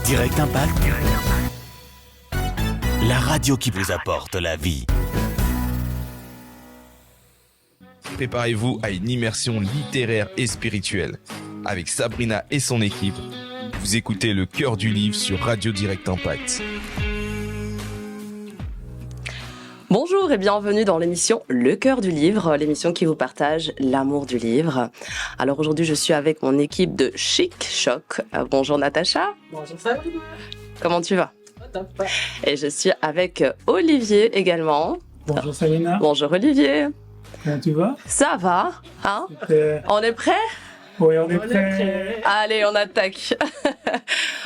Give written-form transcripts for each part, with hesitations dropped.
Direct Impact, la radio qui vous apporte la vie. Préparez-vous à une immersion littéraire et spirituelle. Avec Sabrina et son équipe, vous écoutez Le Cœur du Livre sur Radio Direct Impact. Bonjour et bienvenue dans l'émission Le Cœur du Livre, l'émission qui vous partage l'amour du livre. Alors aujourd'hui, je suis avec mon équipe de Chic Choc. Bonjour Natacha. Bonjour Sabrina. Comment tu vas? Top. Et je suis avec Olivier également. Bonjour Sabrina. Bonjour Olivier. Comment tu vas? Ça va, hein? Super. On est prêts? Oui, on est prêts. Allez, on attaque.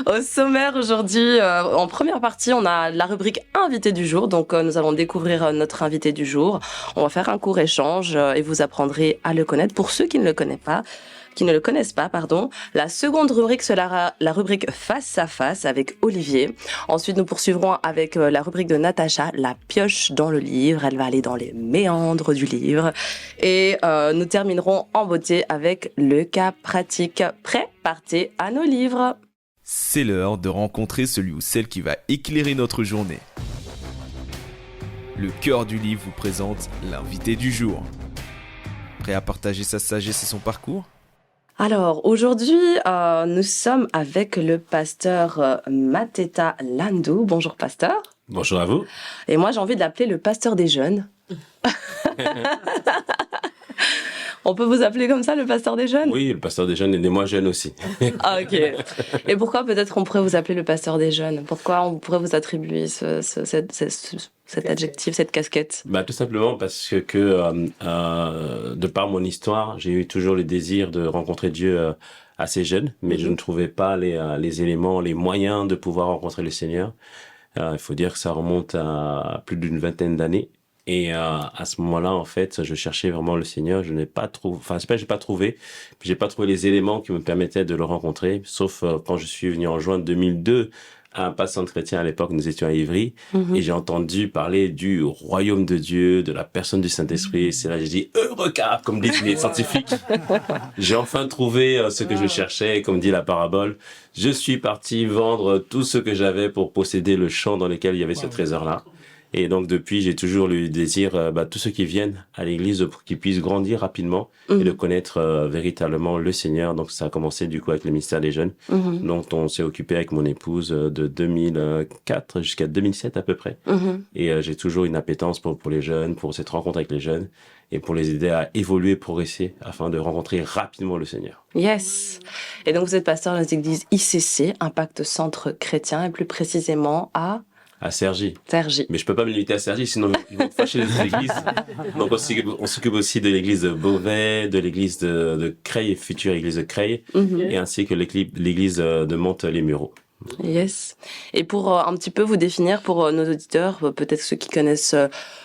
Au sommaire aujourd'hui, en première partie, on a la rubrique invité du jour. Donc, nous allons découvrir notre invité du jour. On va faire un court échange et vous apprendrez à le connaître. Pour ceux qui ne le connaissent pas, pardon. La seconde rubrique sera la rubrique Face à Face avec Olivier. Ensuite, nous poursuivrons avec la rubrique de Natacha, la pioche dans le livre. Elle va aller dans les méandres du livre. Et nous terminerons en beauté avec le cas pratique. Prêt? Partez à nos livres. C'est l'heure de rencontrer celui ou celle qui va éclairer notre journée. Le Cœur du Livre vous présente l'invité du jour. Prêt à partager sa sagesse et son parcours ? Alors, aujourd'hui, nous sommes avec le pasteur Mateta Landou. Bonjour, pasteur. Bonjour à vous. Et moi, j'ai envie de l'appeler le pasteur des jeunes. On peut vous appeler comme ça, le pasteur des jeunes? Oui, le pasteur des jeunes et moi jeune aussi. Ah, ok. Et pourquoi peut-être on pourrait vous appeler le pasteur des jeunes? Pourquoi on pourrait vous attribuer cet adjectif, cette casquette? Tout simplement parce que de par mon histoire, j'ai eu toujours le désir de rencontrer Dieu assez jeune, mais je ne trouvais pas les éléments, les moyens de pouvoir rencontrer le Seigneur. Il faut dire que ça remonte à plus d'une vingtaine d'années. Et à ce moment-là, en fait, je cherchais vraiment le Seigneur. Je n'ai pas trouvé, j'ai pas trouvé les éléments qui me permettaient de le rencontrer, sauf quand je suis venu en juin 2002 à un passant chrétien. À l'époque, nous étions à Ivry, et j'ai entendu parler du royaume de Dieu, de la personne du Saint-Esprit. Et c'est là que j'ai dit Eureka, comme disent les scientifiques. J'ai enfin trouvé ce que je cherchais, comme dit la parabole. Je suis parti vendre tout ce que j'avais pour posséder le champ dans lequel il y avait ce trésor-là. Et donc depuis, j'ai toujours le désir, tous ceux qui viennent à l'église pour qu'ils puissent grandir rapidement et de connaître véritablement le Seigneur. Donc ça a commencé du coup avec le ministère des jeunes, dont on s'est occupé avec mon épouse de 2004 jusqu'à 2007 à peu près. Et j'ai toujours une appétence pour les jeunes, pour cette rencontre avec les jeunes et pour les aider à évoluer, progresser afin de rencontrer rapidement le Seigneur. Yes. Et donc vous êtes pasteur dans l'église ICC, Impact Centre Chrétien, et plus précisément à Cergy. Cergy. Mais je peux pas me limiter à Cergy, sinon ils vont fâcher les autres églises. Donc on s'occupe aussi de l'église de Beauvais, de l'église de Creil, future église de Creil, et ainsi que l'église de Monte-les-Mureaux. Yes. Et pour un petit peu vous définir pour nos auditeurs, peut-être ceux qui connaissent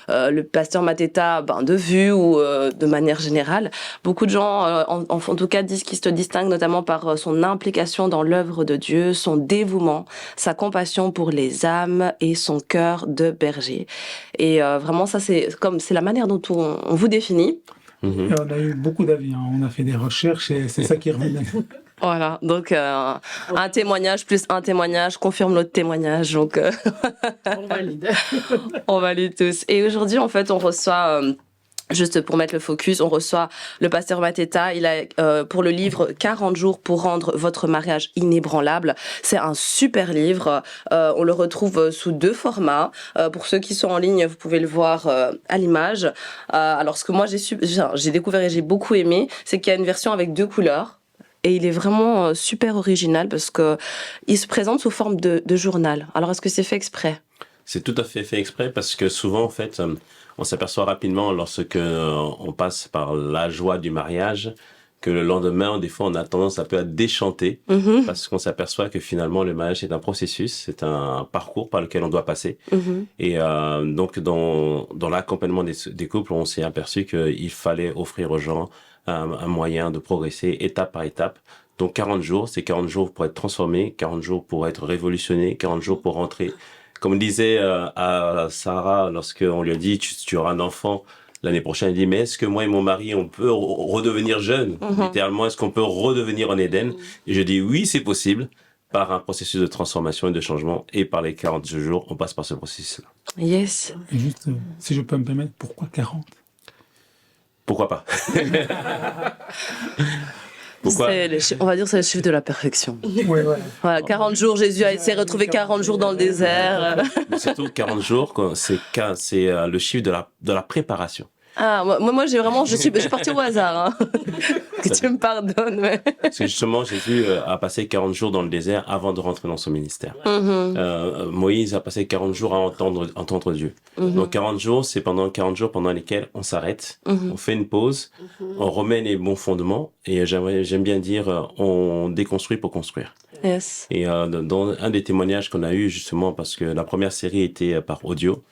le pasteur Mateta de vue ou de manière générale, beaucoup de gens en tout cas disent qu'il se distingue notamment par son implication dans l'œuvre de Dieu, son dévouement, sa compassion pour les âmes et son cœur de berger. Et vraiment ça c'est la manière dont on vous définit. Et on a eu beaucoup d'avis, on a fait des recherches et c'est ça qui est revenu. Voilà, donc un témoignage plus un témoignage confirme l'autre témoignage, donc On valide. on valide tous. Et aujourd'hui, en fait, on reçoit, juste pour mettre le focus, on reçoit le pasteur Mateta. Il a pour le livre 40 jours pour rendre votre mariage inébranlable. C'est un super livre. On le retrouve sous 2 formats. Pour ceux qui sont en ligne, vous pouvez le voir à l'image. Alors, ce que moi j'ai découvert et j'ai beaucoup aimé, c'est qu'il y a une version avec 2 couleurs. Et il est vraiment super original parce que il se présente sous forme de journal. Alors, est-ce que c'est fait exprès? C'est tout à fait exprès parce que souvent, en fait, on s'aperçoit rapidement lorsque on passe par la joie du mariage que le lendemain, des fois, on a tendance un peu à déchanter parce qu'on s'aperçoit que finalement, le mariage, c'est un processus, c'est un parcours par lequel on doit passer. Et donc, dans l'accompagnement des couples, on s'est aperçu qu'il fallait offrir aux gens un moyen de progresser étape par étape. Donc 40 jours, c'est 40 jours pour être transformé, 40 jours pour être révolutionné, 40 jours pour rentrer. Comme disait à Sarah, lorsqu'on lui a dit tu auras un enfant l'année prochaine, elle dit mais est-ce que moi et mon mari on peut redevenir jeunes? Littéralement, est-ce qu'on peut redevenir en Éden? Et je dis oui, c'est possible. par un processus de transformation et de changement, et par les 42 jours, on passe par ce processus-là. Yes. Et juste, si je peux me permettre, pourquoi 40? Pourquoi pas? Pourquoi? On va dire que c'est le chiffre de la perfection. Ouais. Voilà, 40 jours, Jésus s'est retrouvé 40 jours dans le désert. Mais surtout, 40 jours, quoi, c'est le chiffre de la préparation. Ah, moi je suis partie au hasard. Hein. Que tu me pardonnes. Mais... Parce que justement, Jésus a passé 40 jours dans le désert avant de rentrer dans son ministère. Moïse a passé 40 jours à entendre Dieu. Donc 40 jours, c'est pendant 40 jours pendant lesquels on s'arrête, on fait une pause, on remet les bons fondements, et j'aime bien dire, on déconstruit pour construire. Yes. Et dans un des témoignages qu'on a eu, justement, parce que la première série était par audio,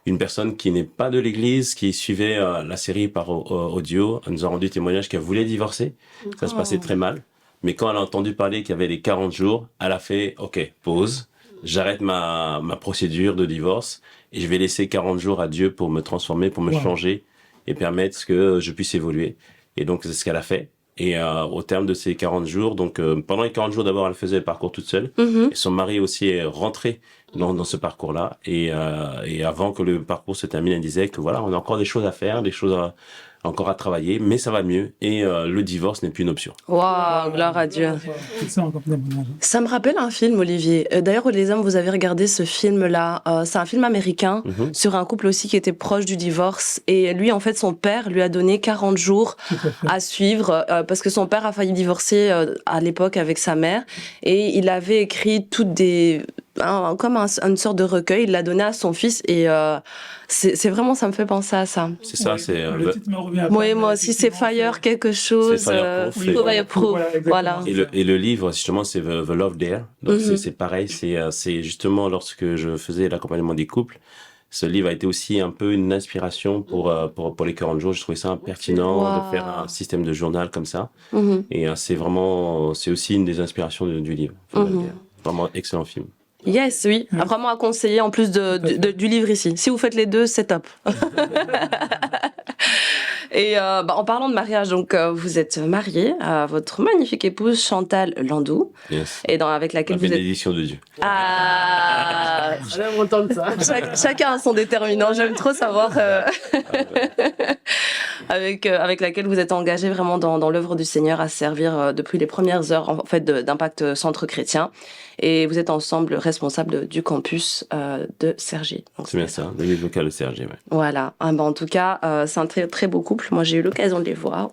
une personne qui n'est pas de l'église, qui suivait la série par audio, nous a rendu témoignage qu'elle voulait divorcer. Ça se passait très mal. Mais quand elle a entendu parler qu'il y avait les 40 jours, elle a fait « Ok, pause, j'arrête ma procédure de divorce et je vais laisser 40 jours à Dieu pour me transformer, pour me changer et permettre que je puisse évoluer. » Et donc, c'est ce qu'elle a fait. Et au terme de ces 40 jours, donc pendant les 40 jours, d'abord, elle faisait le parcours toute seule. Et son mari aussi est rentré dans ce parcours-là. Et avant que le parcours se termine, elle disait que voilà, on a encore des choses à faire, des choses encore à travailler, mais ça va mieux. Et le divorce n'est plus une option. Waouh, gloire à Dieu. C'est ça, encore témoignage. Ça me rappelle un film, Olivier. D'ailleurs, les hommes, vous avez regardé ce film-là. C'est un film américain sur un couple aussi qui était proche du divorce. Et lui, en fait, son père lui a donné 40 jours à suivre parce que son père a failli divorcer à l'époque avec sa mère. Et il avait écrit toutes des... comme une sorte de recueil, il l'a donné à son fils et c'est vraiment, ça me fait penser à ça. C'est ça, c'est... Le titre me revient. Oui, moi aussi, c'est Fire quelque chose. C'est Fireproof. Fireproof, voilà. Et le livre, justement, c'est The Love Dare. Donc, c'est pareil, c'est justement lorsque je faisais l'accompagnement des couples, ce livre a été aussi un peu une inspiration pour les 40 jours. Je trouvais ça pertinent de faire un système de journal comme ça. Et c'est aussi une des inspirations du livre. Vraiment excellent film. Yes, oui. Vraiment à conseiller en plus du livre ici. Si vous faites les deux, c'est top. Et en parlant de mariage, donc vous êtes marié à votre magnifique épouse Chantal Landou, Yes. et avec laquelle La vous êtes... bénédiction de Dieu. Ah, J'aime entendre ça. chacun a son déterminant. J'aime trop savoir avec laquelle vous êtes engagé vraiment dans l'œuvre du Seigneur à servir depuis les premières heures en fait d'Impact Centre Chrétien. Et vous êtes ensemble responsables du campus de Cergy. C'est bien ça, l'église locale de Cergy. Ouais. Voilà. En tout cas, c'est un très très beau couple. Moi, j'ai eu l'occasion de les voir.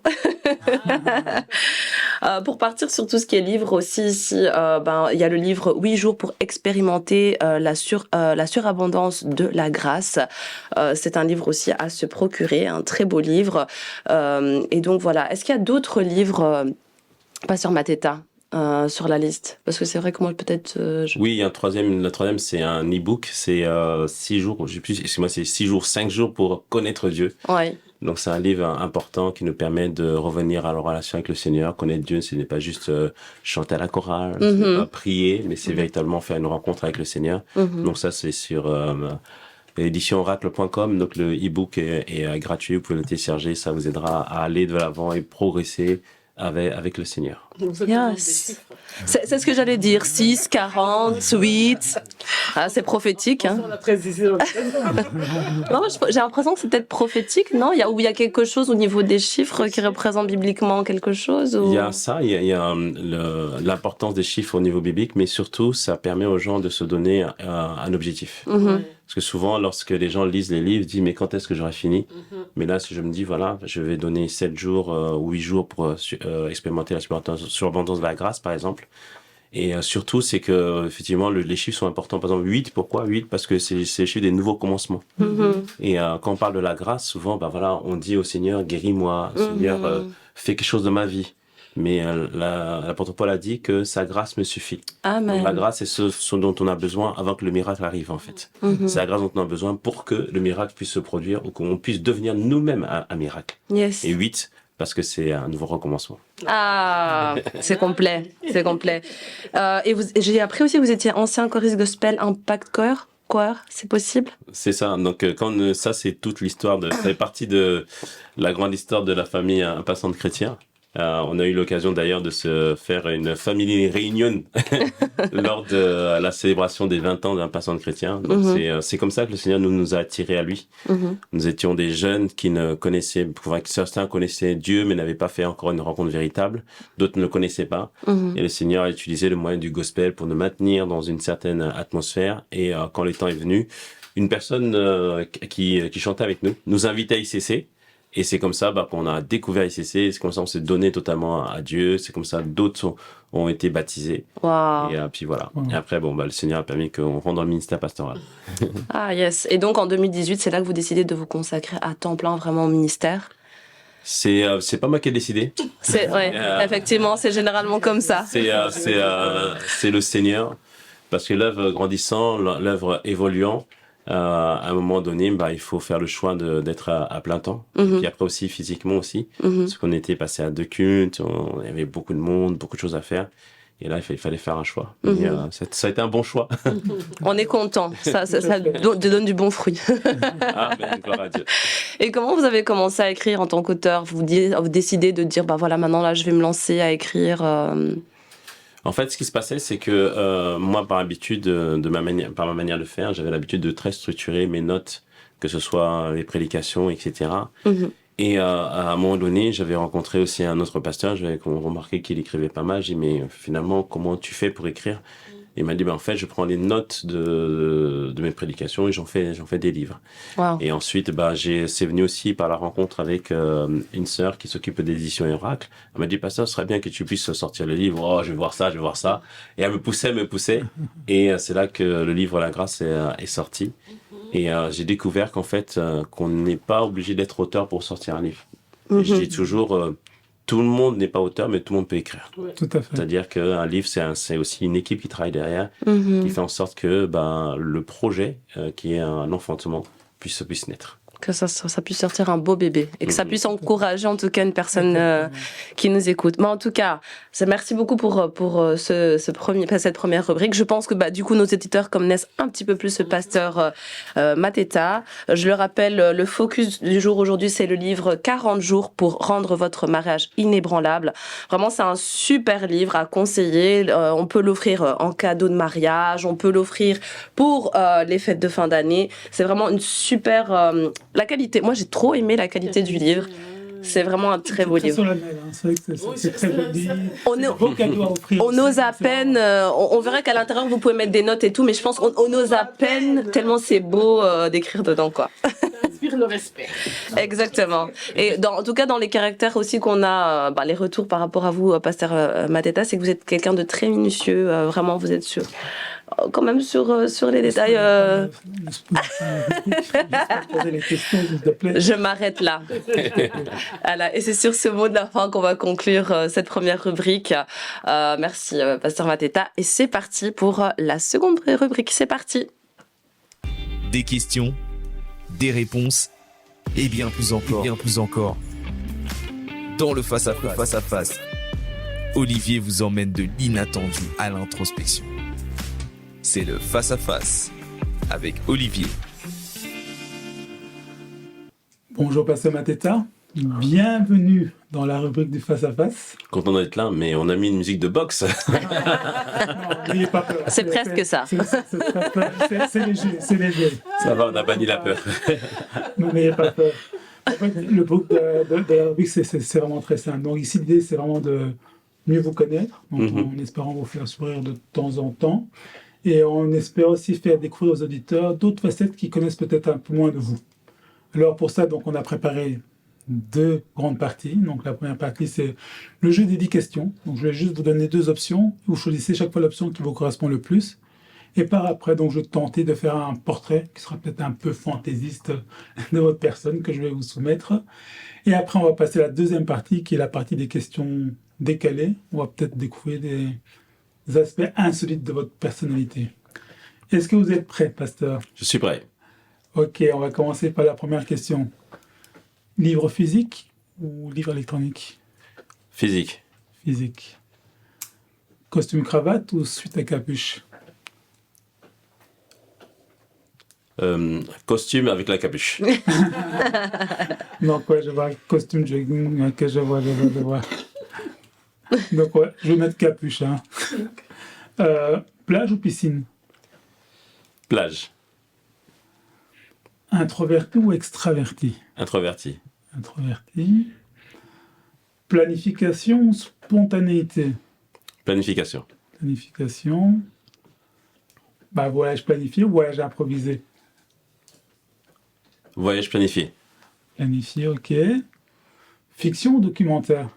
Pour partir sur tout ce qui est livre aussi, ici, il y a le livre 8 jours pour expérimenter la surabondance de la grâce. C'est un livre aussi à se procurer, un très beau livre. Et donc voilà. Est-ce qu'il y a d'autres livres, Pasteur Mateta, sur la liste? Parce que c'est vrai que moi, peut-être... Oui, il y a un troisième. Le troisième, c'est un e-book. C'est 6 jours, je sais plus, excuse-moi, c'est 6 jours, 5 jours pour connaître Dieu. Ouais. Donc, c'est un livre important qui nous permet de revenir à la relation avec le Seigneur. Connaître Dieu, ce n'est pas juste chanter à la chorale, ce n'est pas prier, mais c'est véritablement faire une rencontre avec le Seigneur. Donc, ça, c'est sur l'édition oracle.com. Donc, le e-book est gratuit. Vous pouvez le télécharger. Ça vous aidera à aller de l'avant et progresser avec le Seigneur. Yes. C'est ce que j'allais dire. 6, 40, 8. Ah, c'est prophétique. Hein. On a précisé. Non, j'ai l'impression que c'est peut-être prophétique, non? Où il y a quelque chose au niveau des chiffres qui représente bibliquement quelque chose? Ou... Il y a ça, il y a l'importance des chiffres au niveau biblique, mais surtout, ça permet aux gens de se donner un objectif. Parce que souvent, lorsque les gens lisent les livres, ils disent, mais quand est-ce que j'aurai fini? Mais là, si je me dis, voilà, je vais donner 7 jours ou 8 jours pour expérimenter la surabondance de la grâce, par exemple. Et surtout, c'est que effectivement, les chiffres sont importants. Par exemple, 8, pourquoi 8? Parce que c'est le chiffre des nouveaux commencements. Et quand on parle de la grâce, souvent, on dit au Seigneur, guéris-moi, Seigneur, fais quelque chose de ma vie. Mais l'apôtre Paul a dit que sa grâce me suffit. Amen. Donc, la grâce, c'est ce dont on a besoin avant que le miracle arrive, en fait. C'est la grâce dont on a besoin pour que le miracle puisse se produire ou qu'on puisse devenir nous-mêmes un miracle. Yes. Et 8, parce que c'est un nouveau recommencement. Ah, c'est complet, c'est complet. Et j'ai appris aussi que vous étiez ancien choriste gospel Impact Choir, c'est possible? C'est ça. Donc, ça, c'est toute l'histoire ça fait partie de la grande histoire de la famille Impact Centre Chrétien. On a eu l'occasion d'ailleurs de se faire une family réunion lors de la célébration des 20 ans d'un pasteur chrétien. Donc c'est comme ça que le Seigneur nous a attirés à lui. Nous étions des jeunes qui ne connaissaient, certains connaissaient Dieu mais n'avaient pas fait encore une rencontre véritable. D'autres ne le connaissaient pas. Et le Seigneur a utilisé le moyen du gospel pour nous maintenir dans une certaine atmosphère. Et quand le temps est venu, une personne qui chantait avec nous invitait à ICC. Et c'est comme ça qu'on a découvert ICC, c'est comme ça qu'on s'est donné totalement à Dieu, c'est comme ça d'autres ont été baptisés. Wow. Et puis voilà. Et après, le Seigneur a permis qu'on rentre dans le ministère pastoral. Ah yes. Et donc en 2018, c'est là que vous décidez de vous consacrer à temps plein vraiment au ministère? C'est pas moi qui ai décidé. Effectivement, c'est généralement comme ça. C'est le Seigneur. Parce que l'œuvre grandissant, l'œuvre évoluant, à un moment donné, il faut faire le choix d'être à plein temps. Et puis après aussi, physiquement aussi. Parce qu'on était passé à 2 cultes, il y avait beaucoup de monde, beaucoup de choses à faire. Et là, il fallait faire un choix. Et, ça a été un bon choix. On est content. Ça te donne du bon fruit. Amen, gloire à Dieu. Et comment vous avez commencé à écrire en tant qu'auteur? Vous décidez de dire, maintenant, là, je vais me lancer à écrire En fait, ce qui se passait, c'est que moi, par habitude, par ma manière de faire, j'avais l'habitude de très structurer mes notes, que ce soit les prédications, etc. Et à un moment donné, j'avais rencontré aussi un autre pasteur, j'avais remarqué qu'il écrivait pas mal. J'ai dit, mais finalement, comment tu fais pour écrire? Il m'a dit, en fait, je prends les notes de mes prédications et j'en fais des livres. Wow. Et ensuite, c'est venu aussi par la rencontre avec une sœur qui s'occupe des éditions Oracle. Elle m'a dit, pasteur, ce serait bien que tu puisses sortir le livre. Oh, je vais voir ça. Et elle me poussait. Et c'est là que le livre La Grâce est sorti. Et j'ai découvert qu'en fait, qu'on n'est pas obligé d'être auteur pour sortir un livre. Et je dis toujours, tout le monde n'est pas auteur, mais tout le monde peut écrire. Tout à fait. C'est-à-dire qu'un livre, c'est aussi une équipe qui travaille derrière, qui fait en sorte que le projet, qui est un enfantement, puisse naître. Que ça puisse sortir un beau bébé et que ça puisse encourager en tout cas une personne qui nous écoute. Mais en tout cas, merci beaucoup pour cette première rubrique. Je pense que du coup nos éditeurs connaissent un petit peu plus ce pasteur Mateta. Je le rappelle, le focus du jour aujourd'hui, c'est le livre 40 jours pour rendre votre mariage inébranlable. Vraiment, c'est un super livre à conseiller. On peut l'offrir en cadeau de mariage, on peut l'offrir pour les fêtes de fin d'année. C'est vraiment une super la qualité, moi j'ai trop aimé la qualité du livre. C'est vraiment un très beau livre. C'est très joli. On ose à peine, on verra qu'à l'intérieur vous pouvez mettre des notes et tout, mais je pense qu'on ose à peine tellement c'est beau d'écrire dedans, quoi. Ça inspire le respect. Exactement. Et en tout cas dans les caractères aussi qu'on a, les retours par rapport à vous, pasteur Mateta, c'est que vous êtes quelqu'un de très minutieux. Vraiment, vous êtes quand même sur les détails. Je m'arrête là. Voilà. Et c'est sur ce mot de la fin qu'on va conclure cette première rubrique. Merci, pasteur Mateta. Et c'est parti pour la seconde rubrique. C'est parti. Des questions, des réponses et bien plus encore. Dans le face-à-face, Olivier vous emmène de l'inattendu à l'introspection. C'est le face-à-face avec Olivier. Bonjour pasteur Mateta, bienvenue dans la rubrique du face-à-face. Content d'être là, mais on a mis une musique de boxe. Non, n'ayez pas peur. C'est presque ça. C'est léger. Ça va, on a banni la peur. N'ayez pas peur. En fait, le book de la rubrique, c'est vraiment très simple. Donc ici, l'idée, c'est vraiment de mieux vous connaître, donc, en espérant vous faire sourire de temps en temps. Et on espère aussi faire découvrir aux auditeurs d'autres facettes qui connaissent peut-être un peu moins de vous. Alors pour ça, donc, on a préparé 2 grandes parties. Donc la première partie, c'est le jeu des 10 questions. Donc je vais juste vous donner 2 options. Vous choisissez chaque fois l'option qui vous correspond le plus. Et par après, donc, je vais tenter de faire un portrait qui sera peut-être un peu fantaisiste de votre personne que je vais vous soumettre. Et après, on va passer à la deuxième partie qui est la partie des questions décalées. On va peut-être découvrir des aspects insolites de votre personnalité. Est-ce que vous êtes prêt, pasteur? Je suis prêt. Ok, on va commencer par la première question. Livre physique ou livre électronique? Physique. Physique. Costume cravate ou suite à capuche? Costume avec la capuche. Non, quoi, je vois costume jogging, que je vois. Donc, ouais, je vais mettre capuche. Hein. Plage ou piscine? Plage. Introverti ou extraverti? Introverti. Introverti. Planification ou spontanéité? Planification. Planification. Bah, voyage planifié ou voyage improvisé? Voyage planifié. Planifié, ok. Fiction ou documentaire?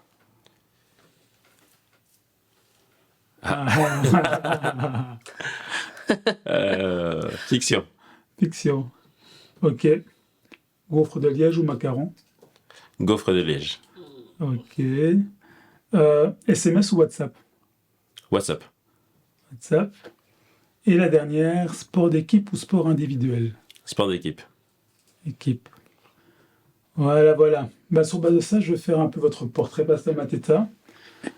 Fiction. Fiction. Ok. Gaufre de Liège ou macaron? Gaufre de Liège. Ok. SMS ou WhatsApp? WhatsApp. WhatsApp. Et la dernière, sport d'équipe ou sport individuel? Sport d'équipe. Équipe. Voilà, voilà. Bah, sur base de ça, je vais faire un peu votre portrait, Pasteur Mateta.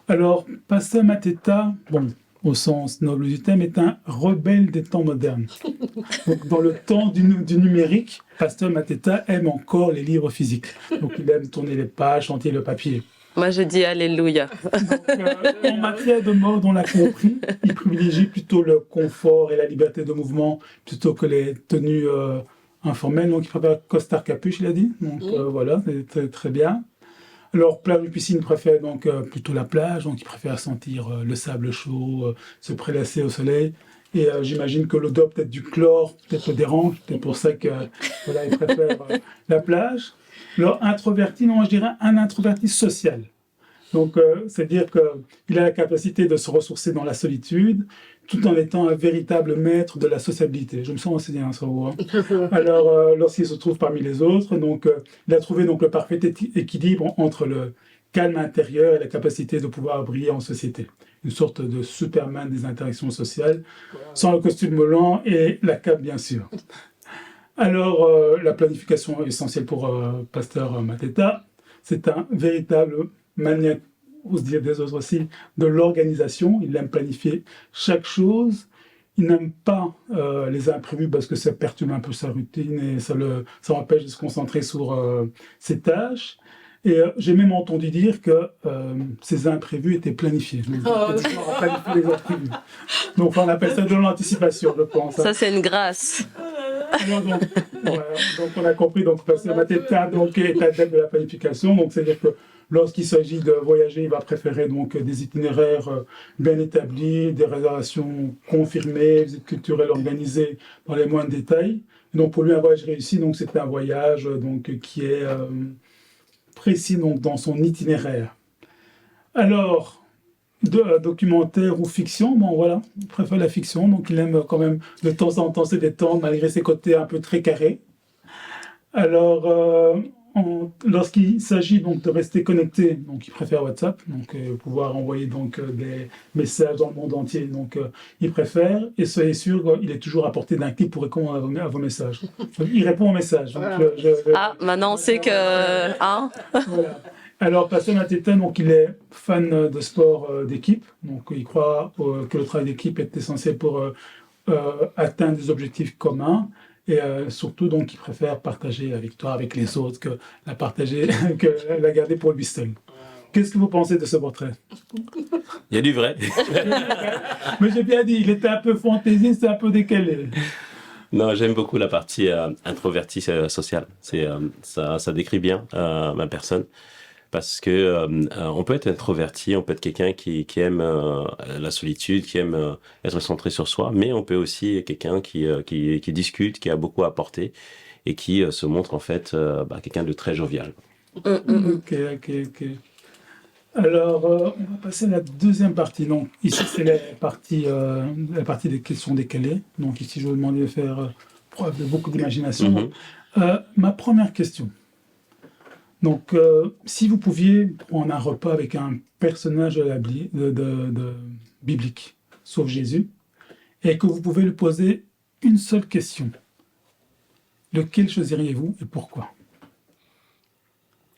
Alors, Pasteur Mateta, bon, au sens noble du terme, est un rebelle des temps modernes. Donc, dans le temps du numérique, Pasteur Mateta aime encore les livres physiques. Donc, il aime tourner les pages, chanter le papier. Moi, je dis Alléluia. Donc, en matière de mode, on l'a compris, il privilégie plutôt le confort et la liberté de mouvement plutôt que les tenues informelles. Donc, il préfère costard capuche, il a dit. Donc, voilà, c'est très, très bien. Alors, plage ou piscine, il préfère donc plutôt la plage. Donc, il préfère sentir le sable chaud, se prélasser au soleil. Et j'imagine que l'odeur peut-être du chlore peut-être le dérange. C'est pour ça que voilà, il préfère la plage. Alors, introverti, non, je dirais un introverti social. Donc, c'est-à-dire qu'il a la capacité de se ressourcer dans la solitude, tout en étant un véritable maître de la sociabilité. Je me sens enseigné un cerveau. Hein. Alors, lorsqu'il se trouve parmi les autres, donc, il a trouvé donc, le parfait équilibre entre le calme intérieur et la capacité de pouvoir briller en société. Une sorte de Superman des interactions sociales, sans le costume volant et la cape, bien sûr. Alors, la planification est essentielle pour Pasteur Mateta. C'est un véritable maniaque, ou se dire des autres aussi, de l'organisation. Il aime planifier chaque chose. Il n'aime pas les imprévus parce que ça perturbe un peu sa routine et ça l'empêche de se concentrer sur ses tâches. Et j'ai même entendu dire que ces imprévus étaient planifiés. On a planifié les imprévus. Donc, on appelle ça de l'anticipation, je pense. Ça, c'est une grâce. Alors, donc, voilà, donc, on a compris, donc, Pasteur Mateta donc, est adepte de la planification. Donc, c'est-à-dire que lorsqu'il s'agit de voyager, il va préférer donc, des itinéraires bien établis, des réservations confirmées, visites culturelles organisées dans les moindres détails. Et donc, pour lui, un voyage réussi, donc, c'est un voyage donc, qui est précis donc, dans son itinéraire. Alors, documentaire ou fiction, bon voilà, il préfère la fiction, donc il aime quand même de temps en temps se détendre malgré ses côtés un peu très carrés. Alors, lorsqu'il s'agit donc de rester connecté, donc il préfère WhatsApp, donc pouvoir envoyer donc des messages dans le monde entier, donc il préfère, et soyez sûr qu'il est toujours à portée d'un clic pour répondre à vos messages. Donc, il répond aux messages. Donc, Ah, maintenant on sait que... Hein voilà. Alors, Pasteur Mateta, donc il est fan de sport d'équipe, donc il croit que le travail d'équipe est essentiel pour atteindre des objectifs communs et surtout donc il préfère partager la victoire avec les autres que la partager, que la garder pour lui seul. Qu'est-ce que vous pensez de ce portrait? Il y a du vrai. Mais j'ai bien dit, il était un peu fantaisiste, un peu décalé. Non, j'aime beaucoup la partie introvertie sociale. Ça décrit bien ma personne. Parce que on peut être introverti, on peut être quelqu'un qui aime la solitude, qui aime être centré sur soi, mais on peut aussi être quelqu'un qui discute, qui a beaucoup à apporter et qui se montre en fait quelqu'un de très jovial. Ok. Alors, on va passer à la deuxième partie. Donc, ici, c'est la partie des questions décalées. Donc, ici, je vais vous demander de faire preuve de beaucoup d'imagination. Ma première question. Donc, si vous pouviez prendre un repas avec un personnage biblique, sauf Jésus, et que vous pouvez lui poser une seule question, lequel choisiriez-vous et pourquoi?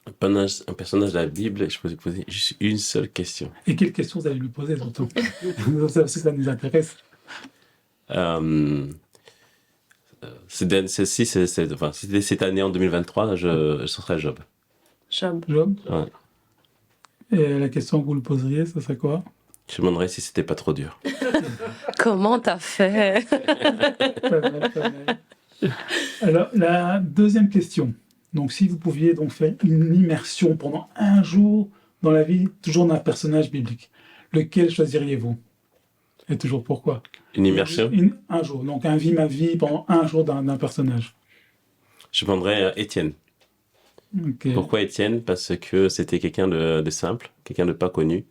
Un personnage de la Bible, je peux vous poser juste une seule question. Et quelle question vous allez lui poser surtout? Ça nous intéresse. Si c'était cette année en 2023, ce serait Job. Job. Job? Ouais. Et la question que vous le poseriez, ça serait quoi? Je me demanderais si c'était pas trop dur. Comment t'as fait? Pas mal, pas mal. Alors, la deuxième question. Donc, si vous pouviez donc faire une immersion pendant un jour dans la vie, toujours d'un personnage biblique, lequel choisiriez-vous? Et toujours pourquoi? Une immersion? Un jour. Donc, un vie ma vie pendant un jour d'un personnage. Je prendrais Étienne. Ok. Pourquoi Étienne? Parce que c'était quelqu'un de simple, quelqu'un de pas connu,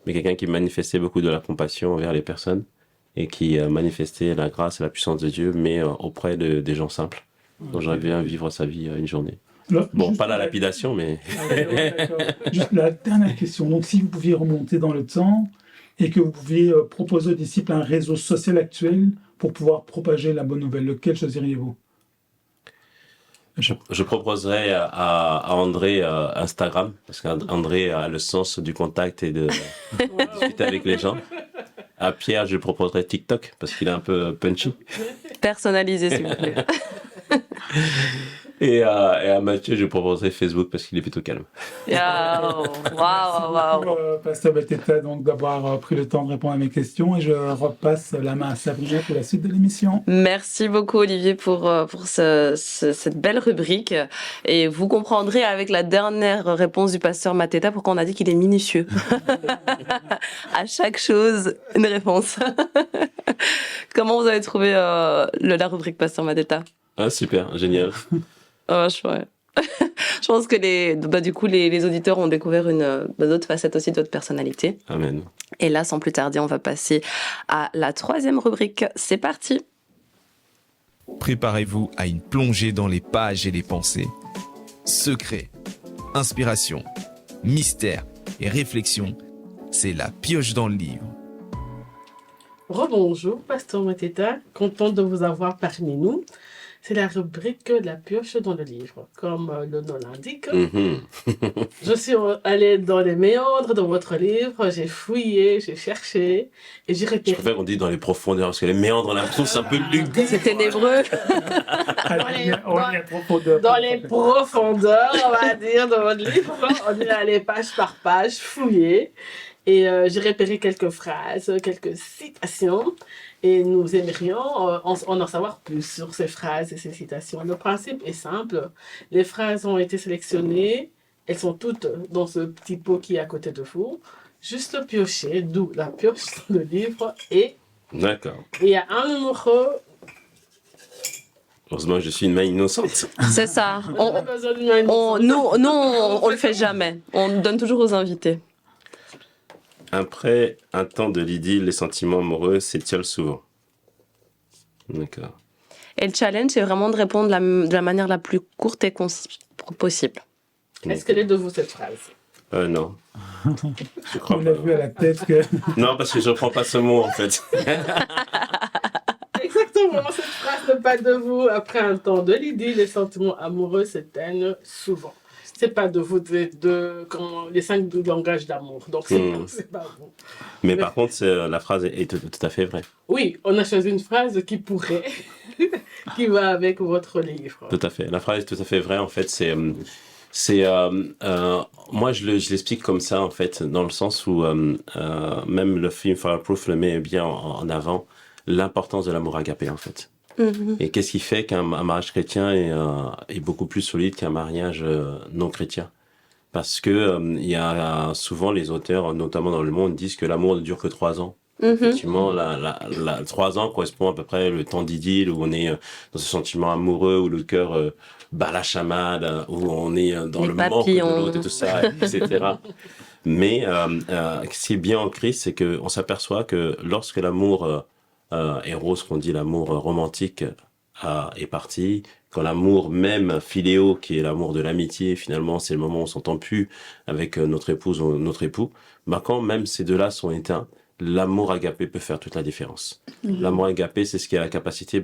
mais quelqu'un qui manifestait beaucoup de la compassion envers les personnes et qui manifestait la grâce et la puissance de Dieu, mais auprès des gens simples. Donc j'aimerais bien vivre sa vie une journée. Alors, Bon, juste pas la lapidation, mais... D'accord. Juste la dernière question. Donc, si vous pouviez remonter dans le temps et que vous pouviez proposer aux disciples un réseau social actuel pour pouvoir propager la bonne nouvelle, lequel choisiriez-vous? Je proposerais à André Instagram, parce qu'André a le sens du contact et de discuter avec les gens. À Pierre, je proposerais TikTok, parce qu'il est un peu punchy. Personnalisé, s'il vous plaît. Et à Mathieu, je proposerais Facebook, parce qu'il est plutôt calme. Waouh, waouh. Pasteur Mateta, donc d'avoir pris le temps de répondre à mes questions et je repasse la main à Sabrina pour la suite de l'émission. Merci beaucoup Olivier pour cette belle rubrique et vous comprendrez avec la dernière réponse du pasteur Mateta pourquoi on a dit qu'il est minutieux. À chaque chose, une réponse. Comment vous avez trouvé la rubrique pasteur Mateta? Ah, super, génial. Oh, chouette. Je pense que du coup, les auditeurs ont découvert d'autres facettes aussi de votre personnalité. Amen. Et là, sans plus tarder, on va passer à la troisième rubrique. C'est parti. Préparez-vous à une plongée dans les pages et les pensées. Secrets, inspiration, mystère et réflexion, c'est la pioche dans le livre. Rebonjour, Pasteur Mateta, content de vous avoir parmi nous. C'est la rubrique de la pioche dans le livre. Comme le nom l'indique, je suis allée dans les méandres de votre livre, j'ai fouillé, j'ai cherché et j'ai Je repéré. préfère qu'on dise dans les profondeurs, parce que les méandres, la trouve, c'est un peu lugubre. C'est ténébreux. Dans les profondeurs, on va dire, de votre livre, on est allé page par page, fouiller. Et j'ai repéré quelques phrases, quelques citations. Et nous aimerions en savoir plus sur ces phrases et ces citations. Le principe est simple. Les phrases ont été sélectionnées. Elles sont toutes dans ce petit pot qui est à côté de vous. Juste piocher, d'où la pioche dans le livre. Et D'accord. il y a un numéro. Heureusement, je suis une main innocente. C'est ça. On a besoin d'une main. On le fait jamais. On donne toujours aux invités. Après un temps de l'idylle, les sentiments amoureux s'étiolent souvent. D'accord. Et le challenge, c'est vraiment de répondre de la manière la plus courte et possible. Est-ce qu'elle est de vous, cette phrase? Non. Je crois On l'a pas. vu à la tête que... Non, parce que je ne reprends pas ce mot, en fait. Exactement, cette phrase n'est pas de vous. Après un temps de l'idylle, les sentiments amoureux s'éteignent souvent. C'est pas de vous, les 5 langages d'amour. Donc, c'est pas vous. Mais par contre, la phrase est tout à fait vraie. Oui, on a choisi une phrase qui pourrait, qui va avec votre livre. Tout à fait. La phrase est tout à fait vraie. En fait, moi, je l'explique comme ça, en fait, dans le sens où même le film Fireproof le met bien en avant l'importance de l'amour agapé, en fait. Mm-hmm. Et qu'est-ce qui fait qu'un mariage chrétien est beaucoup plus solide qu'un mariage non chrétien? Parce que il y a souvent les auteurs, notamment dans le monde, disent que l'amour ne dure que 3 ans. Mm-hmm. Effectivement, 3 ans correspond à peu près le temps d'idylle où on est dans ce sentiment amoureux, où le cœur bat la chamade, où on est dans Les le manque de papillons. l'autre et tout ça, etc. Mais ce qui est bien en Christ, c'est qu'on s'aperçoit que lorsque l'amour Eros, qu'on dit l'amour romantique, est parti, quand l'amour même philéo, qui est l'amour de l'amitié, finalement, c'est le moment où on s'entend plus avec notre épouse ou notre époux, quand même ces deux-là sont éteints, l'amour agapé peut faire toute la différence. L'amour agapé, c'est ce qui a la capacité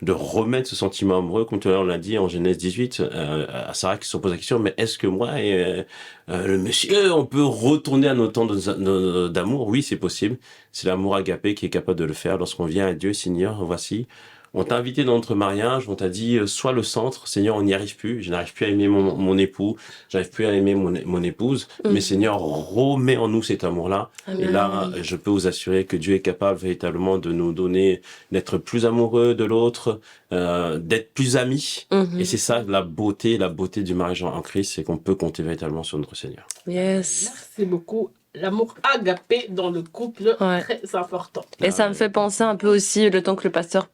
de remettre ce sentiment amoureux, comme tout à l'heure on l'a dit en Genèse 18, à Sarah qui se pose la question, mais est-ce que moi et le monsieur, on peut retourner à nos temps d'amour? Oui, c'est possible. C'est l'amour agapé qui est capable de le faire lorsqu'on vient à Dieu, Seigneur, voici, On t'a invité dans notre mariage, on t'a dit, sois le centre. Seigneur, on n'y arrive plus. Je n'arrive plus à aimer mon époux. J'arrive plus à aimer mon épouse. Mais Seigneur, remets en nous cet amour-là. Amen. Et là, je peux vous assurer que Dieu est capable véritablement de nous donner, d'être plus amoureux de l'autre, d'être plus amis. Et c'est ça la beauté du mariage en Christ, c'est qu'on peut compter véritablement sur notre Seigneur. Yes. Merci beaucoup. L'amour agapé dans le couple, Ouais. très important. Et ça me fait penser un peu aussi, le temps que le pasteur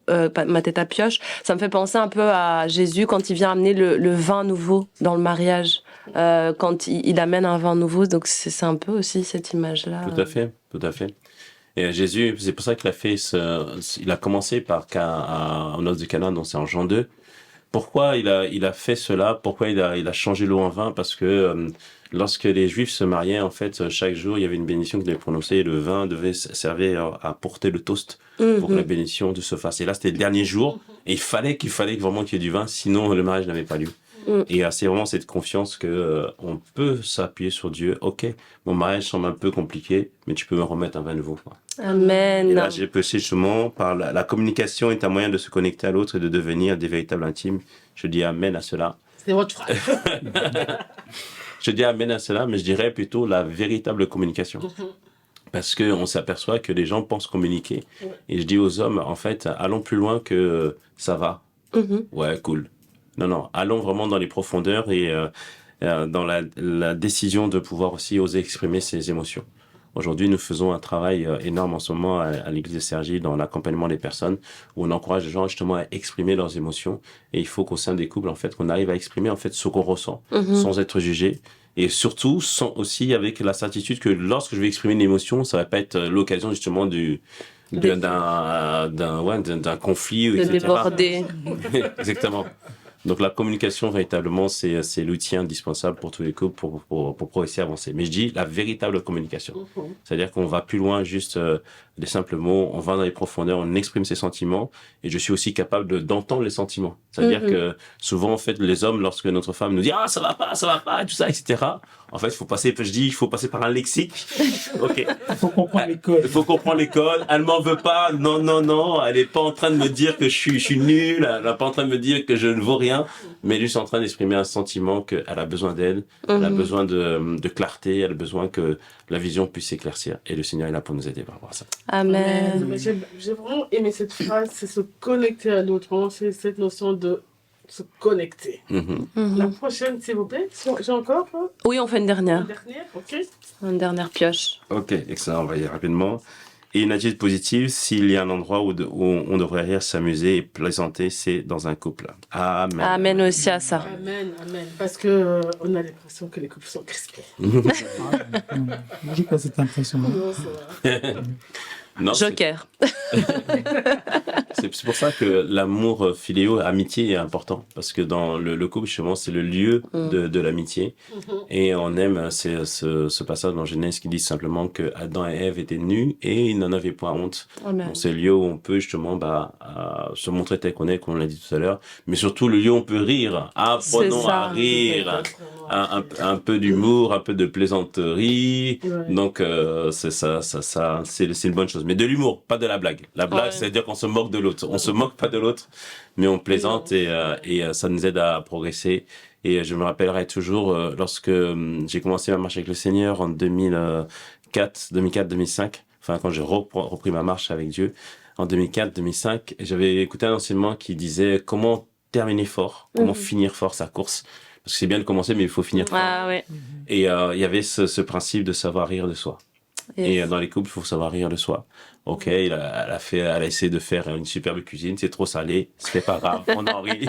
Mateta pioche, ça me fait penser un peu à Jésus quand il vient amener le vin nouveau dans le mariage. Quand il amène un vin nouveau, donc c'est un peu aussi cette image-là. Tout à fait, tout à fait. Et Jésus, c'est pour ça qu'il a fait il a commencé par en noces de Cana, donc c'est en Jean 2. Pourquoi il a fait cela? Pourquoi il a changé l'eau en vin? Parce que lorsque les Juifs se mariaient, en fait, chaque jour, il y avait une bénédiction qui devait prononcer et le vin devait servir à porter le toast pour que la bénédiction de se fasse. Et là, c'était le dernier jour et il fallait vraiment qu'il y ait du vin, sinon le mariage n'avait pas lieu. Et c'est vraiment cette confiance que on peut s'appuyer sur Dieu. Ok, mon mariage semble un peu compliqué, mais tu peux me remettre un vin nouveau. Quoi. Amen. Et là, j'ai passé justement par la communication est un moyen de se connecter à l'autre et de devenir des véritables intimes. Je dis amen à cela. C'est votre phrase. Je dis amen à cela, mais je dirais plutôt la véritable communication. Parce qu'on s'aperçoit que les gens pensent communiquer. Et je dis aux hommes, en fait, allons plus loin que ça va. Ouais, cool. Non, allons vraiment dans les profondeurs et dans la décision de pouvoir aussi oser exprimer ses émotions. Aujourd'hui, nous faisons un travail énorme en ce moment à l'église de Cergy dans l'accompagnement des personnes où on encourage les gens justement à exprimer leurs émotions. Et il faut qu'au sein des couples, en fait, qu'on arrive à exprimer en fait ce qu'on ressent sans être jugé. Et surtout, aussi avec la certitude que lorsque je vais exprimer une émotion, ça va pas être l'occasion justement d'un conflit, De etc. déborder. Exactement. Donc la communication, véritablement, c'est l'outil indispensable pour tous les couples pour progresser, avancer. Mais je dis la véritable communication. C'est-à-dire qu'on va plus loin juste des simples mots, on va dans les profondeurs, on exprime ses sentiments et je suis aussi capable d'entendre les sentiments. C'est-à-dire que souvent, en fait, les hommes, lorsque notre femme nous dit « Ah, ça va pas, tout ça, etc. » En fait, il faut passer par un lexique. Ok. Il faut comprendre les codes. Il faut comprendre les codes. Elle m'en veut pas. Non. Elle est pas en train de me dire que je suis nul. Elle est pas en train de me dire que je ne vaux rien. Mais elle est juste en train d'exprimer un sentiment qu'elle a besoin d'aide. Elle a besoin de clarté. Elle a besoin que la vision puisse s'éclaircir. Et le Seigneur est là pour nous aider par rapport à ça. Amen. Mais j'ai vraiment aimé cette phrase, c'est se connecter à l'autre. Vraiment, c'est cette notion de se connecter. La prochaine, s'il vous plaît. J'ai encore Oui, on fait une une dernière. dernière, ok. Une dernière pioche. Ok, excellent. On va y aller rapidement. Et une attitude positive, s'il y a un endroit où on devrait rire, s'amuser et plaisanter, c'est dans un couple. Amen. Amen aussi à ça. Amen. Parce que on a l'impression que les couples sont crispés. Moi, j'ai pas cette impression. Non, ça va. Non, Joker. c'est pour ça que l'amour filéo, amitié est important. Parce que dans le couple, justement, c'est le lieu de l'amitié. Et on aime ce passage dans Genèse qui dit simplement que Adam et Ève étaient nus et ils n'en avaient pas honte. Amen. Donc, c'est le lieu où on peut justement se montrer tel qu'on est, comme on l'a dit tout à l'heure. Mais surtout, le lieu où on peut rire. Apprenons C'est ça. à rire. Un peu d'humour, un peu de plaisanterie. Ouais. Donc, c'est ça, c'est une bonne chose. Mais de l'humour, pas de la blague. La blague, c'est-à-dire qu'on se moque de l'autre. On se moque pas de l'autre, mais on plaisante et ça nous aide à progresser. Et je me rappellerai toujours lorsque j'ai commencé ma marche avec le Seigneur en 2004-2005. Enfin, quand j'ai repris ma marche avec Dieu en 2004-2005, j'avais écouté un enseignement qui disait comment terminer fort, comment finir fort sa course. Parce que c'est bien de commencer, mais il faut finir fort. Ah ouais. Et il y avait ce principe de savoir rire de soi. Yes. Et dans les couples, il faut savoir rire de soi. Ok, elle a essayé de faire une superbe cuisine, c'est trop salé, c'est pas grave, on en rit.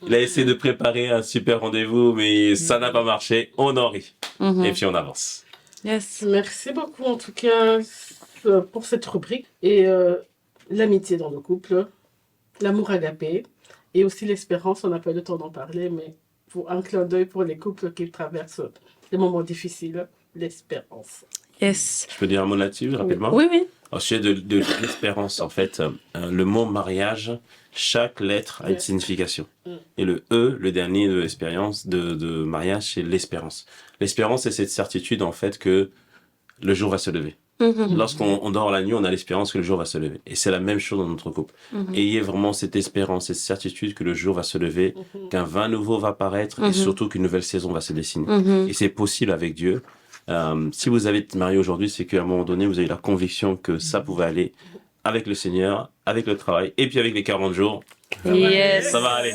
Il a essayé de préparer un super rendez-vous, mais ça n'a pas marché, on en rit. Et puis on avance. Yes. Merci beaucoup en tout cas pour cette rubrique. Et l'amitié dans le couple, l'amour agapé et aussi l'espérance, on n'a pas eu le temps d'en parler, mais pour un clin d'œil pour les couples qui traversent des moments difficiles, l'espérance. Yes. Je peux dire un mot là-dessus, rapidement? Oui. Au sujet de l'espérance, en fait, le mot mariage, chaque lettre a une signification. Et le E, le dernier de l'expérience de mariage, c'est l'espérance. L'espérance, c'est cette certitude, en fait, que le jour va se lever. Lorsqu'on dort la nuit, on a l'espérance que le jour va se lever. Et c'est la même chose dans notre couple. Ayez vraiment cette espérance, cette certitude que le jour va se lever, qu'un vin nouveau va paraître et surtout qu'une nouvelle saison va se dessiner. Et c'est possible avec Dieu. Si vous avez été marié aujourd'hui, c'est qu'à un moment donné, vous avez la conviction que ça pouvait aller avec le Seigneur, avec le travail et puis avec les 40 jours. Yes. Ça va aller.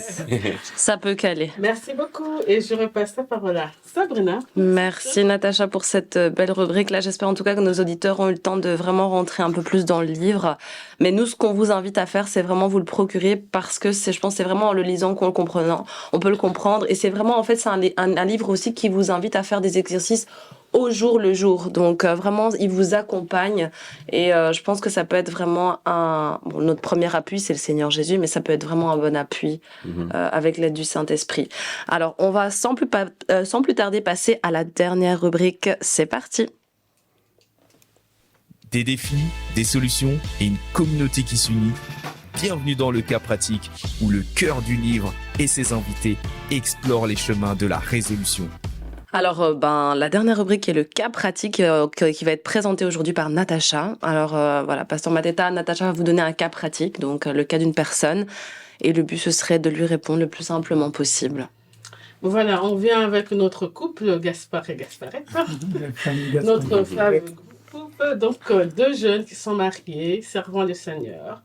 Ça peut caler. Merci beaucoup et je repasse la parole à Sabrina. Merci Natacha pour cette belle rubrique. Là, j'espère en tout cas que nos auditeurs ont eu le temps de vraiment rentrer un peu plus dans le livre. Mais nous, ce qu'on vous invite à faire, c'est vraiment vous le procurer parce que je pense, c'est vraiment en le lisant qu'en le comprenant, on peut le comprendre. Et c'est vraiment, en fait, c'est un livre aussi qui vous invite à faire des exercices au jour le jour. Donc vraiment, il vous accompagne et je pense que ça peut être vraiment notre premier appui, c'est le Seigneur Jésus, mais ça peut être vraiment un bon appui avec l'aide du Saint-Esprit. Alors, on va sans plus tarder passer à la dernière rubrique. C'est parti. Des défis, des solutions et une communauté qui s'unit. Bienvenue dans le cas pratique où le cœur du livre et ses invités explorent les chemins de la résolution. Alors, la dernière rubrique est le cas pratique qui va être présenté aujourd'hui par Natacha. Alors, voilà, Pasteur Mateta, Natacha va vous donner un cas pratique, donc le cas d'une personne. Et le but, ce serait de lui répondre le plus simplement possible. Voilà, on vient avec notre couple, Gaspard et Gasparette. Notre fameux couple, donc 2 jeunes qui sont mariés, servant le Seigneur.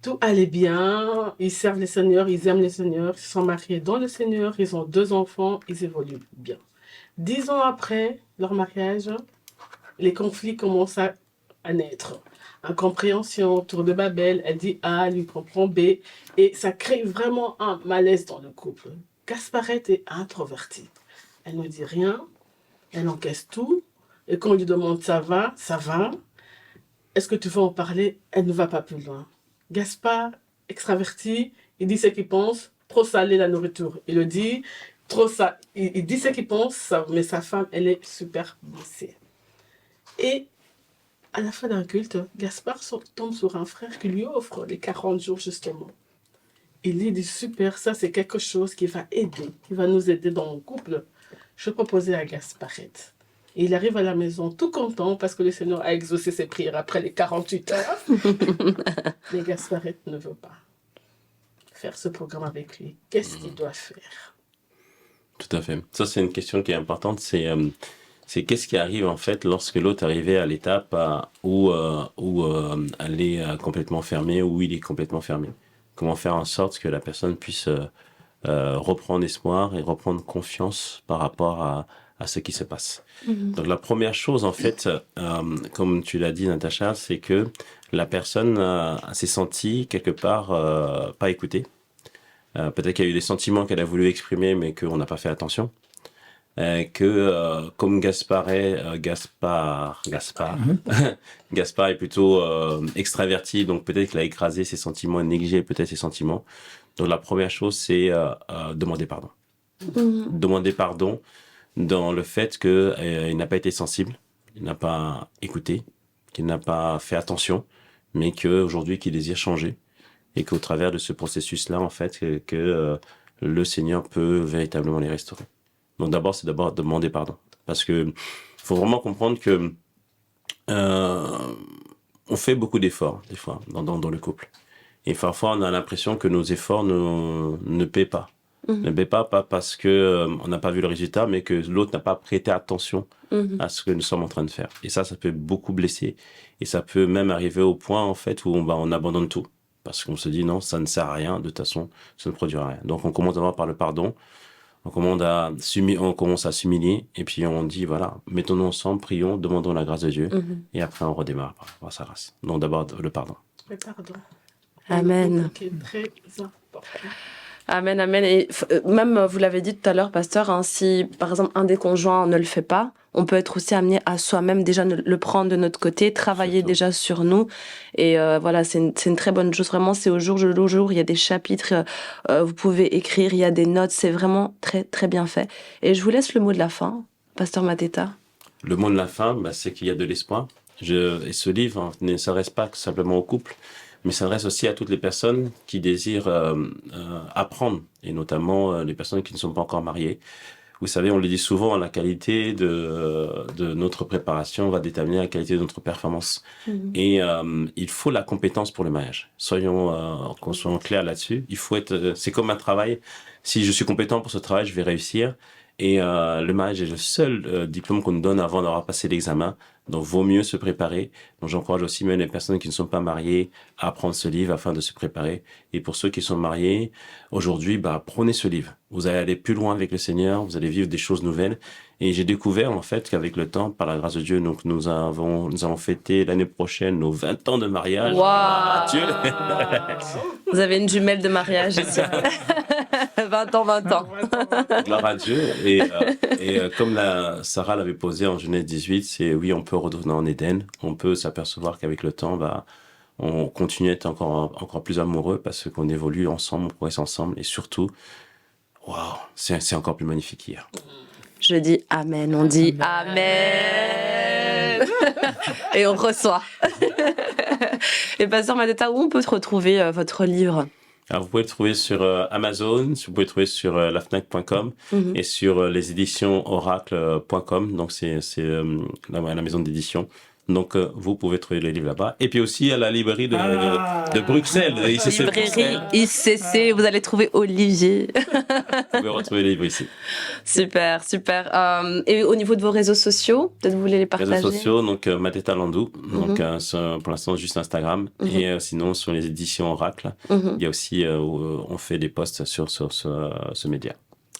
Tout allait bien, ils servent le Seigneur, ils aiment le Seigneur, ils sont mariés dans le Seigneur, ils ont 2 enfants, ils évoluent bien. 10 ans après leur mariage, les conflits commencent à naître. Incompréhension, tour de Babel, elle dit A, lui comprend B, et ça crée vraiment un malaise dans le couple. Gasparette est introvertie. Elle ne dit rien, elle encaisse tout, et quand on lui demande ça va, est-ce que tu veux en parler, elle ne va pas plus loin. Gaspard, extraverti, il dit ce qu'il pense, trop salé la nourriture, il le dit. Trop ça, il dit ce qu'il pense, mais sa femme, elle est super blessée. Et à la fin d'un culte, Gaspard tombe sur un frère qui lui offre les 40 jours justement. Il lui dit super, ça c'est quelque chose qui va aider, qui va nous aider dans mon couple. Je proposais à Gasparette. Et il arrive à la maison tout content parce que le Seigneur a exaucé ses prières après les 48 heures. Mais Gasparette ne veut pas faire ce programme avec lui. Qu'est-ce qu'il doit faire? Tout à fait. Ça, c'est une question qui est importante. C'est qu'est-ce qui arrive en fait lorsque l'autre est arrivé à l'étape où elle est complètement fermée, où il est complètement fermé. Comment faire en sorte que la personne puisse reprendre espoir et reprendre confiance par rapport à ce qui se passe. Donc la première chose en fait, comme tu l'as dit Natacha, c'est que la personne s'est sentie quelque part pas écoutée. Peut-être qu'il y a eu des sentiments qu'elle a voulu exprimer, mais qu'on n'a pas fait attention. Comme Gaspard est plutôt extraverti, donc peut-être qu'il a écrasé ses sentiments et négligé peut-être ses sentiments. Donc la première chose, c'est demander pardon. Demander pardon dans le fait qu'il n'a pas été sensible, il n'a pas écouté, qu'il n'a pas fait attention, mais qu'aujourd'hui qu'il désire changer. Et qu'au travers de ce processus-là, en fait, que le Seigneur peut véritablement les restaurer. Donc d'abord, c'est demander pardon. Parce que faut vraiment comprendre que on fait beaucoup d'efforts, des fois, dans le couple. Et parfois, on a l'impression que nos efforts ne paient pas. Ne paient pas parce que on n'a pas vu le résultat, mais que l'autre n'a pas prêté attention à ce que nous sommes en train de faire. Et ça peut beaucoup blesser. Et ça peut même arriver au point, en fait, où on abandonne tout. Parce qu'on se dit non, ça ne sert à rien, de toute façon, ça ne produira rien. Donc on commence d'abord par le pardon, on commence à s'humilier, et puis on dit voilà, mettons-nous ensemble, prions, demandons la grâce de Dieu, et après on redémarre par sa grâce. Donc d'abord le pardon. Le pardon. Amen. Qui est très important. Amen, amen. Et même, vous l'avez dit tout à l'heure, pasteur, hein, si par exemple un des conjoints ne le fait pas, on peut être aussi amené à soi-même déjà le prendre de notre côté, travailler déjà sur nous. Et voilà, c'est une très bonne chose. Vraiment, c'est au jour le jour. Il y a des chapitres, vous pouvez écrire, il y a des notes. C'est vraiment très, très bien fait. Et je vous laisse le mot de la fin, pasteur Mateta. Le mot de la fin, c'est qu'il y a de l'espoir. Et ce livre ne s'adresse pas simplement au couple, mais s'adresse aussi à toutes les personnes qui désirent apprendre, et notamment les personnes qui ne sont pas encore mariées, vous savez, on le dit souvent, la qualité de notre préparation va déterminer la qualité de notre performance. Et il faut la compétence pour le mariage. Soyons clairs là-dessus. Il faut être, c'est comme un travail. Si je suis compétent pour ce travail, je vais réussir. Et le mariage est le seul diplôme qu'on nous donne avant d'avoir passé l'examen. Donc, vaut mieux se préparer. Donc, j'encourage aussi même les personnes qui ne sont pas mariées à prendre ce livre afin de se préparer. Et pour ceux qui sont mariés, aujourd'hui, prenez ce livre. Vous allez aller plus loin avec le Seigneur. Vous allez vivre des choses nouvelles. Et j'ai découvert, en fait, qu'avec le temps, par la grâce de Dieu, donc, nous allons fêter l'année prochaine nos 20 ans de mariage. Waouh! Dieu. Vous avez une jumelle de mariage ici. 20 ans. Gloire à Dieu. Et comme Sarah l'avait posé en Genèse 18, c'est oui, on peut retourner en Éden. On peut s'apercevoir qu'avec le temps, on continue à être encore plus amoureux parce qu'on évolue ensemble, on progresse ensemble. Et surtout, waouh, c'est encore plus magnifique qu'hier. Je dis Amen. On dit Amen. Et on reçoit. Et Pasteur Mateta, où on peut retrouver votre livre? Alors, vous pouvez le trouver sur Amazon, vous pouvez le trouver sur lafnac.com et sur les éditions oracle.com. Donc, c'est la maison d'édition. Donc, vous pouvez trouver les livres là-bas. Et puis aussi à la librairie de Bruxelles. Librairie ICC, vous allez trouver Olivier. Vous pouvez retrouver les livres ici. Super. Et au niveau de vos réseaux sociaux, peut-être vous voulez les partager? Réseaux sociaux, donc Mateta Landou. Donc, pour l'instant, juste Instagram. Et sinon, sur les éditions Oracle, il y a aussi, on fait des posts sur ce média.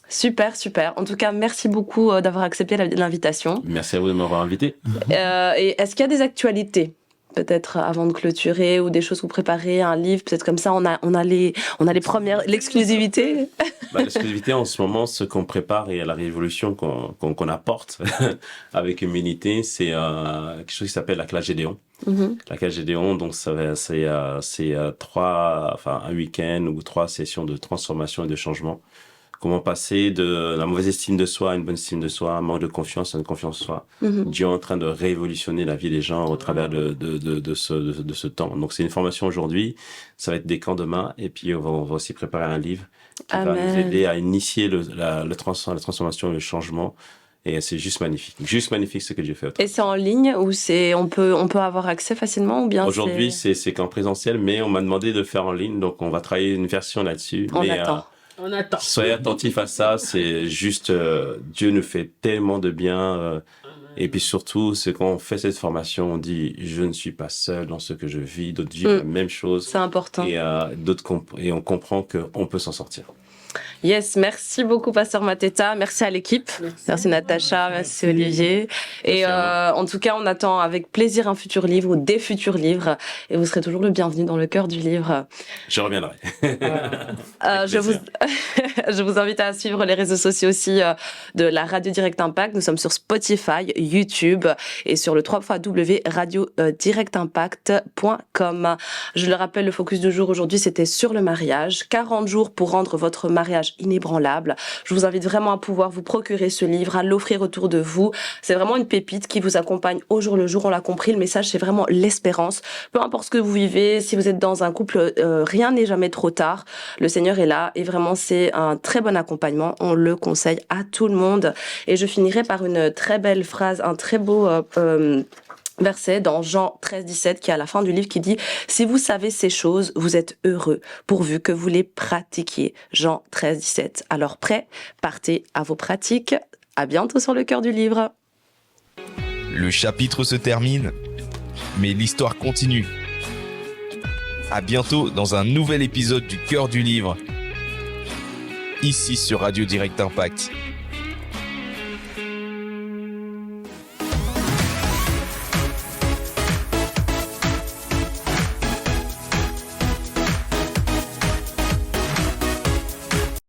Super. En tout cas, merci beaucoup d'avoir accepté l'invitation. Merci à vous de m'avoir invité. Et est-ce qu'il y a des actualités, peut-être avant de clôturer, ou des choses que vous préparez, un livre, peut-être comme ça, on a les premières, l'exclusivité. L'exclusivité en ce moment, ce qu'on prépare et la révolution qu'on apporte avec humilité, c'est quelque chose qui s'appelle la classe Gédéon. La classe Gédéon, donc c'est un week-end ou 3 sessions de transformation et de changement. Comment passer de la mauvaise estime de soi à une bonne estime de soi, un manque de confiance à une confiance en soi. Dieu est en train de révolutionner la vie des gens au travers de ce temps. Donc, c'est une formation aujourd'hui. Ça va être des camps demain. Et puis, on va aussi préparer un livre qui va nous aider à initier la transformation et le changement. Et c'est juste magnifique ce que Dieu fait. Et c'est en ligne ou on peut avoir accès facilement ou bien aujourd'hui, c'est qu'en présentiel, mais on m'a demandé de le faire en ligne. Donc, on va travailler une version là-dessus. On attend. Soyez attentifs à ça, c'est juste, Dieu nous fait tellement de bien. Et puis surtout, c'est quand on fait cette formation, on dit, je ne suis pas seul dans ce que je vis, d'autres vivent la même chose. C'est important. Et on comprend qu'on peut s'en sortir. Yes, merci beaucoup Pasteur Mateta, merci à l'équipe, merci Natacha, merci Olivier. Et en tout cas, on attend avec plaisir un futur livre ou des futurs livres, et vous serez toujours le bienvenu dans le cœur du livre. Je reviendrai. Je vous invite à suivre les réseaux sociaux aussi de la Radio Direct Impact. Nous sommes sur Spotify, YouTube et sur le www.radiodirectimpact.com. Je le rappelle, le focus du jour aujourd'hui, c'était sur le mariage. 40 jours pour rendre votre mariage inébranlable. Je vous invite vraiment à pouvoir vous procurer ce livre, à l'offrir autour de vous. C'est vraiment une pépite qui vous accompagne au jour le jour. On l'a compris, le message, c'est vraiment l'espérance. Peu importe ce que vous vivez, si vous êtes dans un couple, rien n'est jamais trop tard. Le Seigneur est là et vraiment, c'est un très bon accompagnement. On le conseille à tout le monde. Et je finirai par une très belle phrase, un très beau verset dans Jean 13-17 qui est à la fin du livre qui dit « Si vous savez ces choses, vous êtes heureux, pourvu que vous les pratiquiez. » Jean 13-17. Alors prêt, partez à vos pratiques. À bientôt sur le cœur du livre. Le chapitre se termine, mais l'histoire continue. À bientôt dans un nouvel épisode du cœur du livre, ici sur Radio Direct Impact.